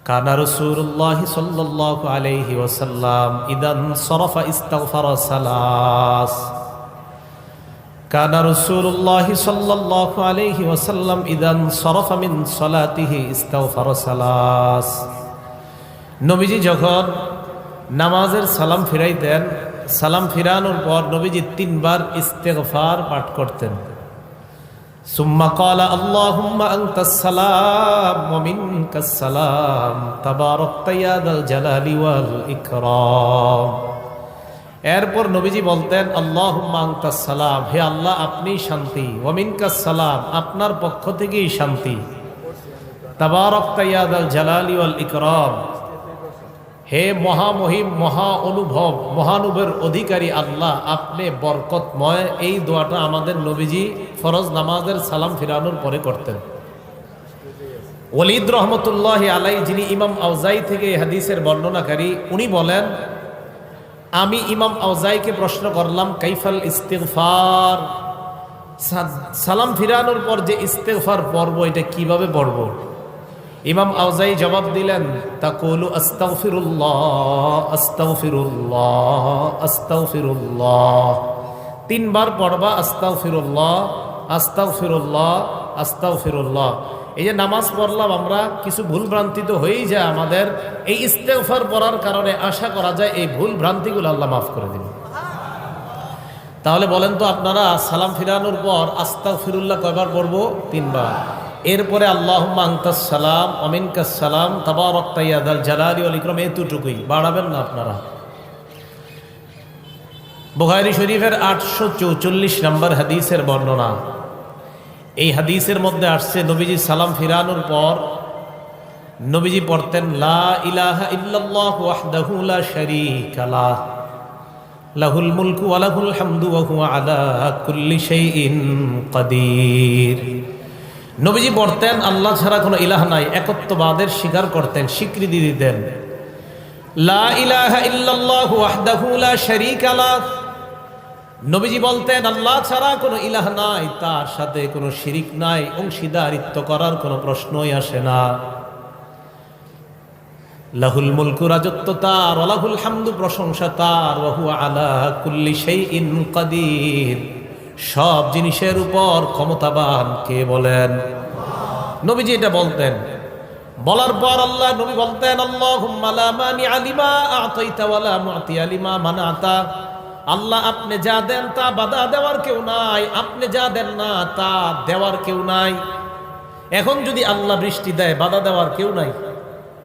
কানা রাসূলুল্লাহ সাল্লাল্লাহু আলাইহি ওয়াসাল্লাম ইদান সরাফা ইস্তাগফারা সালাস। কানা রাসূলুল্লাহ সাল্লাল্লাহু আলাইহি ওয়াসাল্লাম ইদান সরাফা মিন সালাতিহি ইস্তাগফারা সালাস। নবীজি যখন নামাজের সালাম ফিরাইতেন, সালাম ফিরানোর পর নবীজি 3 বার ইস্তেগফার পাঠ করতেন। সুম্মা ক্বালা আল্লাহুম্মা আনতাস সালাম ওয়া মিনকাস সালাম তাবারাকতা ইয়া যাল জালালি ওয়াল ইকরাম। এরপর নবীজি বলতেন আল্লাহুম্মা আনতাস সালাম, হে আল্লাহ আপনি শান্তি, ওয়া মিনকাস সালাম আপনার পক্ষ থেকেই শান্তি, তাবারাকতা ইয়া যাল জালালি ওয়াল ইকরাম হে মহামহিম মহা অনুভব মহানুভবের অধিকারী আল্লাহ আপনি বরকতময়। এই দোয়াটা আমাদের নবীজি ফরজ নামাজের সালাম ফিরানোর পরে করতেন। ওয়ালিদ রহমতুল্লাহি আলাইহি, যিনি ইমাম আউজাই থেকে হাদিসের বর্ণনাকারী, উনি বলেন আমি ইমাম আউজাইকে প্রশ্ন করলাম কাইফাল ইস্তিগফার, সালাম ফিরানোর পর যে ইস্তিগফার পড়ব এটা কিভাবে পড়ব? ইমাম আউজাই জবাব দিলেন তাকুলু আস্তাগফিরুল্লাহ আস্তাগফিরুল্লাহ আস্তাগফিরুল্লাহ, 3 বার পড়বা আস্তাগফিরুল্লাহ আস্তাগফিরুল্লাহ আস্তাগফিরুল্লাহ। এই যে নামাজ পড়লাম আমরা, কিছু ভুল ভ্রান্তি তো হয়েই যায় আমাদের, এই ইস্তেগফার পড়ার কারণে আশা করা যায় এই ভুল ভ্রান্তিগুলো আল্লাহ মাফ করে দিবেন। তাহলে বলেন তো আপনারা সালাম ফিরানোর পর আস্তাগফিরুল্লাহ কয়বার পড়বো? 3 বার। এরপরে আল্লাহুম্মা আনতাস সালাম ওয়া মিনকাস সালাম তাবারাকতা ইয়া যাল জালালি ওয়াল ইকরাম, এতটুকুই, বাড়াবেন না আপনারা। বুখারী শরীফের 844 নম্বর হাদিসের বর্ণনা। এই হাদিসের মধ্যে আসছে নবীজি সালাম ফিরানোর পর নবীজি পড়তেন লা ইলাহা ইল্লাল্লাহু ওয়াহদাহু লা শারীকা লাহ লাহুল মুলকু ওয়া লাহুল হামদু ওয়া হুয়া আলা কুল্লি শাইইন কাদির। নবীজি পড়তেন আল্লাহ ছাড়া কোনো ইলাহ নাই, একত্ববাদের স্বীকার করতেন, স্বীকৃতি দিতেন। লা ইলাহা ইল্লাল্লাহু ওয়াহদাহু লা শারীকা লাহ, নবীজি বলতেন আল্লাহ ছাড়া কোনো ইলাহ নাই, তার সাথে কোনো শিরিক নাই, অংশীদারিত্ব করার কোনো প্রশ্নই আসে না। লাহুল মুলকু, রাজত্ব তার, ওয়া লাহুল হামদু, প্রশংসা তার, ওয়া হুয়া আলা কুল্লি শাইইন কাদির, সব জিনিসের উপর ক্ষমতাবান কে বলেন? নবীজি এটা বলতেন। বলার পর আল্লাহ নবী বলতেন আল্লাহুম্মা লা মানিআ লিমা আ'তাইতা ওয়া লা মু'তিয়া লিমা মানা'তা, আল্লাহ আপনি যা দেন তা বাধা দেওয়ার কেউ নাই, আপনি যা দেন না তা দেওয়ার কেউ নাই। এখন যদি আল্লাহ বৃষ্টি দেয় বাধা দেওয়ার কেউ নাই।